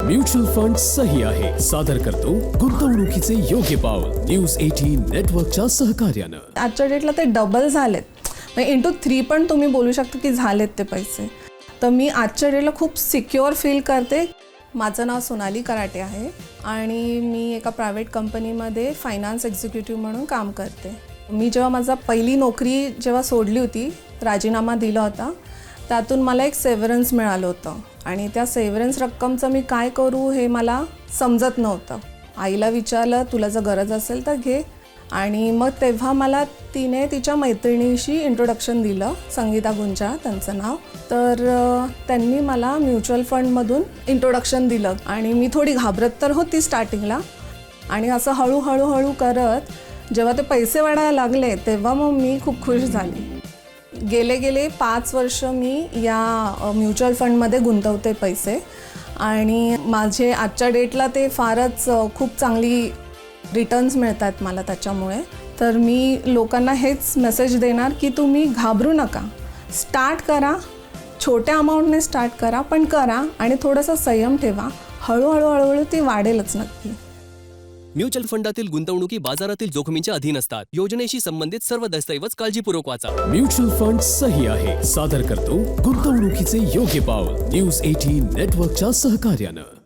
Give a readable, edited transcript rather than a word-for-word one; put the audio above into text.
Mutual fund सही आहे सादर करतो गुंतवणुकीचे योग्य पाऊल न्यूज 18 नेटवर्कच्या सहकार्यानं। आजच्या डेटला ते डबल झालेत, इंटू 3 पण तुम्ही बोलू शकता की झालेत ते पैसे। तर मी आजच्या डेटला खूप सिक्युअर फील करते। माझं नाव सोनाली कराटे आहे आणि मी एका प्रायव्हेट कंपनीमध्ये फायनान्स एक्झिक्युटिव्ह म्हणून काम करते। मी जेव्हा माझा पहिली नोकरी जेव्हा सोडली होती, राजीनामा दिला होता, त्यातून मला एक सेव्हरन्स मिळालं होतं आणि त्या सेव्हरन्स रक्कमचं मी काय करू हे मला समजत नव्हतं। आईला विचारलं, तुला जर गरज असेल तर घे। आणि मग तेव्हा मला तिने तिच्या मैत्रिणीशी इंट्रोडक्शन दिलं, संगीता गुंजा त्यांचं नाव। तर त्यांनी मला म्युच्युअल फंडमधून इंट्रोडक्शन दिलं आणि मी थोडी घाबरत तर होती स्टार्टिंगला। आणि असं हळूहळू करत जेव्हा ते पैसे वाढायला लागले तेव्हा मग मी खूप खुश झाली। गेले 5 वर्ष मी या म्युच्युअल फंडमध्ये गुंतवते पैसे आणि माझे आजच्या डेटला ते फारच खूप चांगली रिटर्न्स मिळतात मला त्याच्यामुळे। तर मी लोकांना हेच मेसेज देणार की तुम्ही घाबरू नका, स्टार्ट करा, छोट्या अमाऊंटने स्टार्ट करा, पण करा आणि थोडासा संयम ठेवा। हळूहळू ती वाढेलच नक्की। म्युच्युअल फंडातील गुंतवणुकी बाजारातील जोखमींच्या अधीन असतात। योजनेशी संबंधित सर्व दस्तऐवज काळजीपूर्वक वाचा। म्युच्युअल फंड सही आहे सादर करतो गुंतवणुकीचे योग्य पाऊल न्यूज 18 नेटवर्कच्या सहकार्यानं।